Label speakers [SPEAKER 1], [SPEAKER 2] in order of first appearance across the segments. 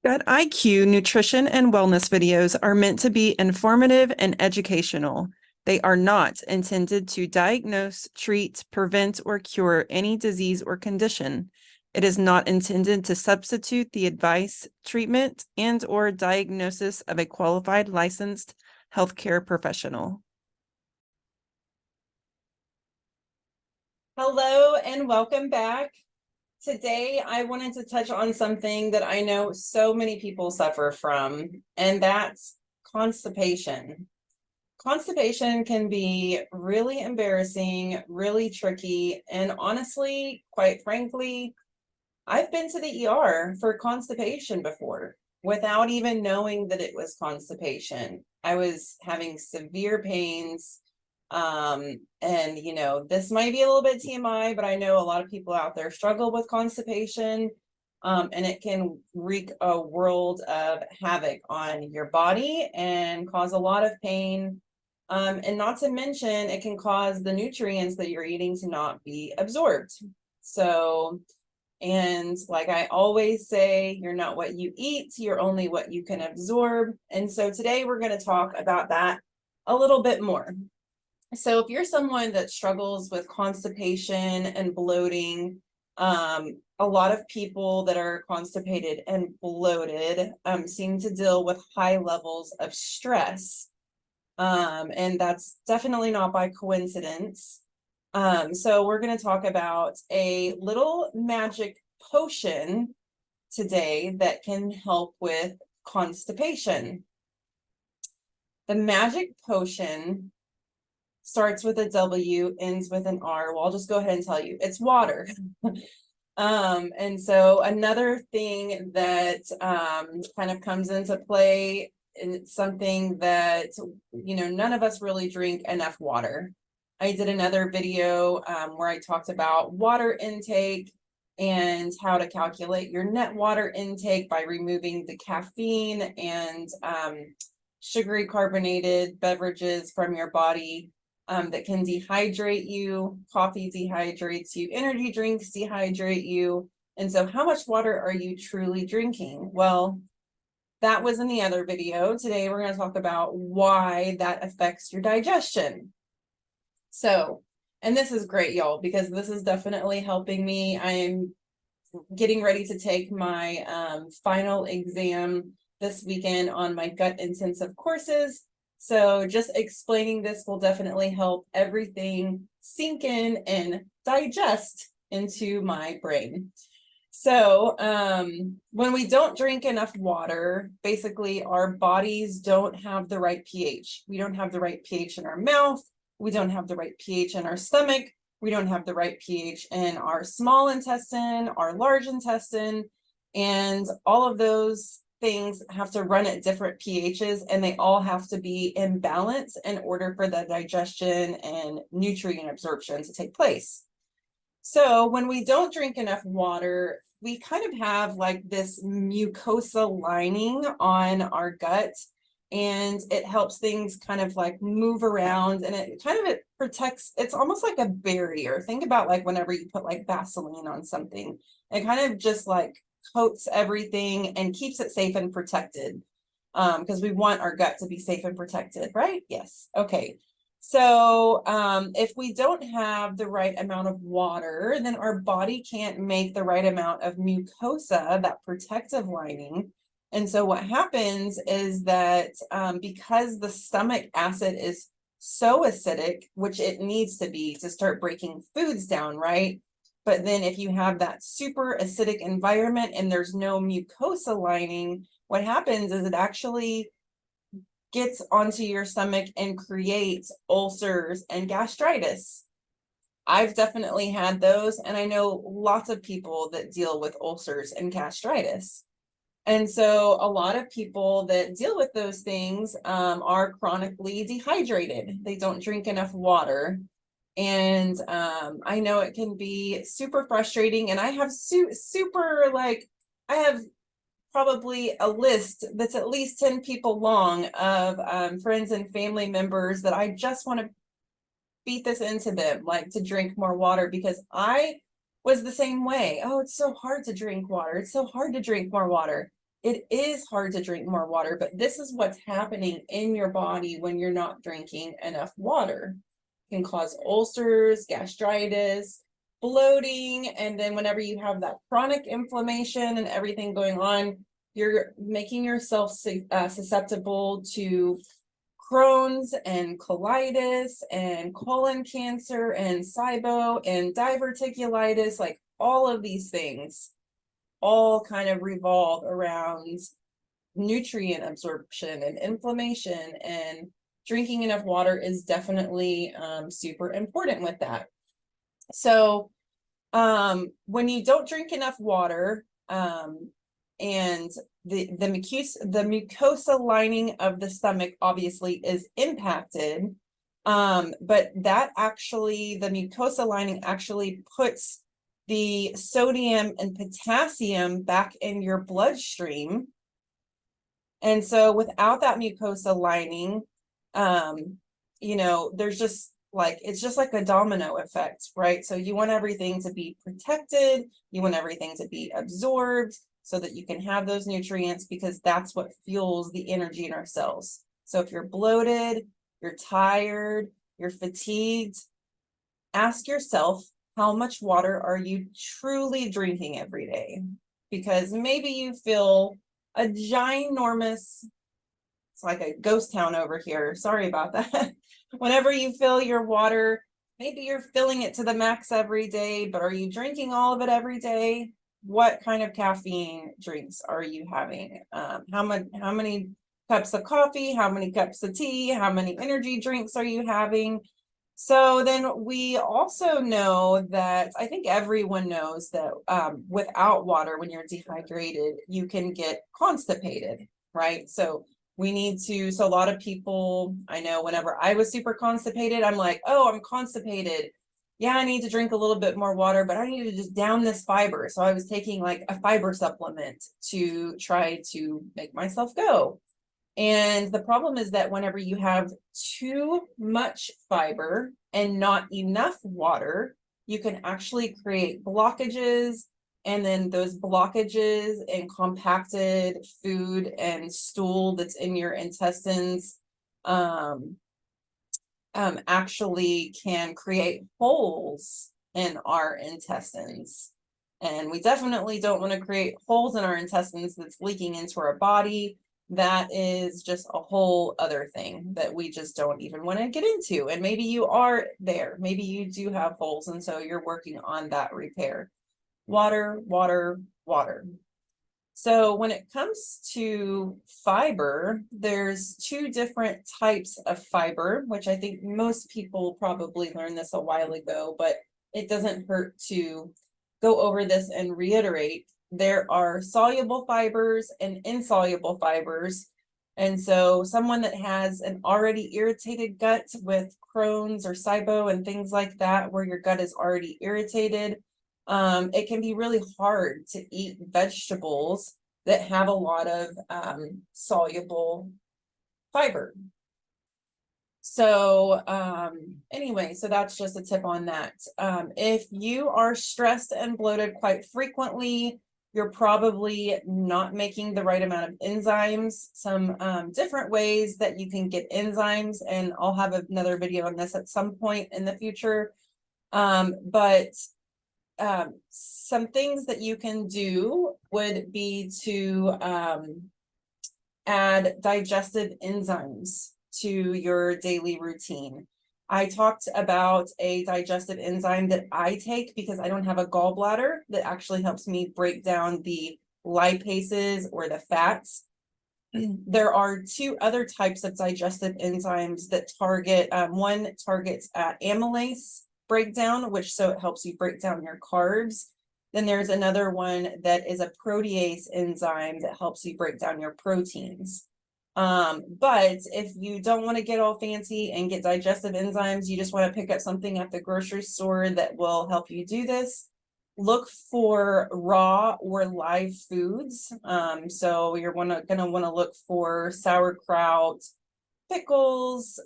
[SPEAKER 1] Gut IQ nutrition and wellness videos are meant to be informative and educational. They are not intended to diagnose, treat, prevent, or cure any disease or condition. It is not intended to substitute the advice, treatment, and/or diagnosis of a qualified licensed healthcare professional. Hello and welcome back. Today, I wanted to touch on something that I know so many people suffer from, and that's constipation. Constipation can be really embarrassing, really tricky, and honestly, quite frankly, I've been to the ER for constipation before without even knowing that it was constipation. I was having severe pains. And this might be a little bit TMI, but I know a lot of people out there struggle with constipation. And it can wreak a world of havoc on your body and cause a lot of pain. And not to mention, it can cause the nutrients that you're eating to not be absorbed. So, and like I always say, you're not what you eat, you're only what you can absorb. And so today we're going to talk about that a little bit more. So if you're someone that struggles with constipation and bloating, a lot of people that are constipated and bloated seem to deal with high levels of stress. And that's definitely not by coincidence. So we're going to talk about a little magic potion today that can help with constipation. The magic potion starts with a W, ends with an R. Well, I'll just go ahead and tell you, it's water. And so another thing that kind of comes into play, and it's something that, none of us really drink enough water. I did another video where I talked about water intake and how to calculate your net water intake by removing the caffeine and sugary carbonated beverages from your body that can dehydrate you. Coffee dehydrates you, energy drinks dehydrate you. And so how much water are you truly drinking? Well, that was in the other video. Today, we're going to talk about why that affects your digestion. So, and this is great, y'all, because this is definitely helping me. I am getting ready to take my final exam this weekend on my gut intensive courses. So just explaining this will definitely help everything sink in and digest into my brain. So when we don't drink enough water, basically our bodies don't have the right pH. We don't have the right pH in our mouth. We don't have the right pH in our stomach. We don't have the right pH in our small intestine, our large intestine, and all of those things have to run at different pHs, and they all have to be in balance in order for the digestion and nutrient absorption to take place. So when we don't drink enough water, we kind of have like this mucosa lining on our gut, and it helps things kind of like move around, and it protects. It's almost like a barrier. Think about like whenever you put like Vaseline on something, it kind of just like coats everything and keeps it safe and protected, because we want our gut to be safe and protected, right? Yes. Okay. So if we don't have the right amount of water, then our body can't make the right amount of mucosa, that protective lining. And so what happens is that because the stomach acid is so acidic, which it needs to be to start breaking foods down, right? But then if you have that super acidic environment and there's no mucosa lining, what happens is it actually gets onto your stomach and creates ulcers and gastritis. I've definitely had those, and I know lots of people that deal with ulcers and gastritis. And so a lot of people that deal with those things are chronically dehydrated. They don't drink enough water. And I know it can be super frustrating. And I have I have probably a list that's at least 10 people long of friends and family members that I just want to beat this into them, like to drink more water, because I was the same way. Oh, it's so hard to drink water. It's so hard to drink more water. it is hard to drink more water, but this is what's happening in your body when you're not drinking enough water. It can cause ulcers, gastritis, bloating, and then whenever you have that chronic inflammation and everything going on, you're making yourself susceptible to Crohn's and colitis and colon cancer and SIBO and diverticulitis, like all of these things all kind of revolve around nutrient absorption and inflammation, and drinking enough water is definitely super important with that. So when you don't drink enough water, and the mucosa lining of the stomach obviously is impacted, but that actually, the mucosa lining actually puts the sodium and potassium back in your bloodstream. And so without that mucosa lining, there's just like, it's just like a domino effect, right? So you want everything to be protected, you want everything to be absorbed so that you can have those nutrients, because that's what fuels the energy in our cells. So if you're bloated, you're tired, you're fatigued, ask yourself, how much water are you truly drinking every day? Because maybe you feel a ginormous, it's like a ghost town over here, sorry about that. Whenever you fill your water, maybe you're filling it to the max every day, but are you drinking all of it every day? What kind of caffeine drinks are you having? How many cups of coffee? How many cups of tea? How many energy drinks are you having? So then we also know that, I think everyone knows that without water, when you're dehydrated, you can get constipated, right? So a lot of people, I know whenever I was super constipated, I'm like, oh, I'm constipated. Yeah, I need to drink a little bit more water, but I need to just down this fiber. So I was taking like a fiber supplement to try to make myself go. And the problem is that whenever you have too much fiber and not enough water, you can actually create blockages. And then those blockages and compacted food and stool that's in your intestines actually can create holes in our intestines. And we definitely don't want to create holes in our intestines that's leaking into our body. That is just a whole other thing that we just don't even want to get into. And maybe you are there. Maybe you do have holes, and so you're working on that repair. Water, water, water. So when it comes to fiber, there's two different types of fiber, which I think most people probably learned this a while ago, but it doesn't hurt to go over this and reiterate. There are soluble fibers and insoluble fibers. And so someone that has an already irritated gut with Crohn's or SIBO and things like that, where your gut is already irritated, it can be really hard to eat vegetables that have a lot of soluble fiber. So anyway, so that's just a tip on that. If you are stressed and bloated quite frequently, you're probably not making the right amount of enzymes. Some different ways that you can get enzymes, and I'll have another video on this at some point in the future. But some things that you can do would be to add digestive enzymes to your daily routine. I talked about a digestive enzyme that I take because I don't have a gallbladder that actually helps me break down the lipases or the fats. There are two other types of digestive enzymes that target, one targets amylase breakdown, which so it helps you break down your carbs. Then there's another one that is a protease enzyme that helps you break down your proteins. But if you don't want to get all fancy and get digestive enzymes, you just want to pick up something at the grocery store that will help you do this, look for raw or live foods. So you're gonna want to look for sauerkraut, pickles.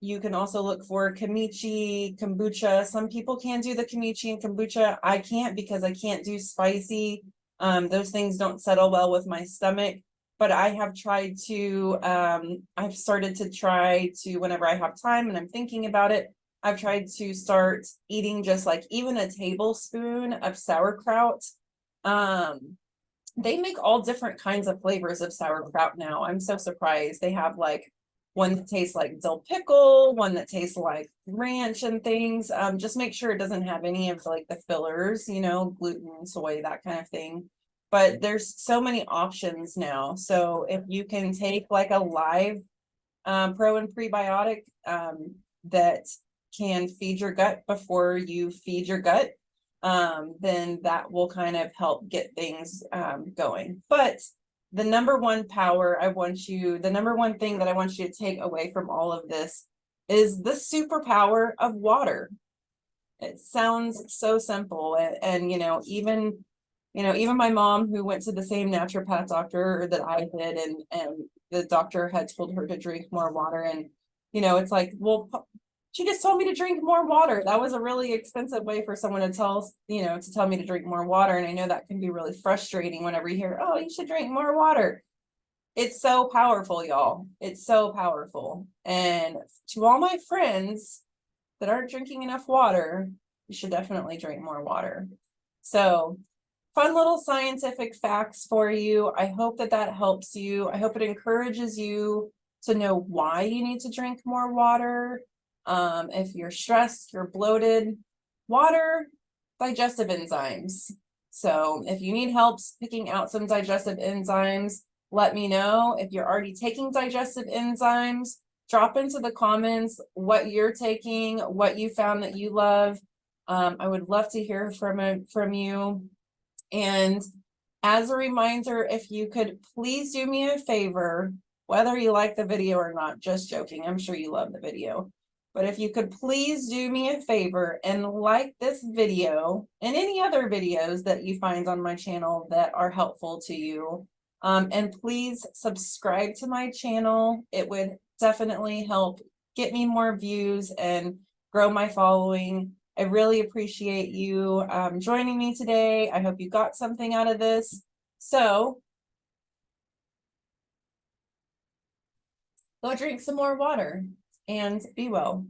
[SPEAKER 1] You can also look for kimchi, kombucha. Some people can do the kimchi and kombucha. I can't because I can't do spicy. Those things don't settle well with my stomach, but I have tried to, I've started to try to, whenever I have time and I'm thinking about it, I've tried to start eating just like even a tablespoon of sauerkraut. They make all different kinds of flavors of sauerkraut now. I'm so surprised. They have like one that tastes like dill pickle, one that tastes like ranch and things. Just make sure it doesn't have any of like the fillers, you know, gluten, soy, that kind of thing. But there's so many options now. So if you can take like a live pro and prebiotic that can feed your gut before you feed your gut, then that will kind of help get things going. But the number one the number one thing that I want you to take away from all of this is the superpower of water. It sounds so simple. And even my mom, who went to the same naturopath doctor that I did, and the doctor had told her to drink more water. And, it's like, well, she just told me to drink more water. That was a really expensive way for someone to tell me to drink more water. And I know that can be really frustrating whenever you hear, oh, you should drink more water. It's so powerful, y'all. It's so powerful. And to all my friends that aren't drinking enough water, you should definitely drink more water. So, fun little scientific facts for you. I hope that helps you. I hope it encourages you to know why you need to drink more water. If you're stressed, you're bloated, water, digestive enzymes. So if you need help picking out some digestive enzymes, let me know. If you're already taking digestive enzymes, drop into the comments what you're taking, what you found that you love. I would love to hear from you. And as a reminder, if you could please do me a favor, whether you like the video or not, just joking, I'm sure you love the video. But if you could please do me a favor and like this video and any other videos that you find on my channel that are helpful to you. And please subscribe to my channel. It would definitely help get me more views and grow my following. I really appreciate you joining me today. I hope you got something out of this. So go drink some more water and be well.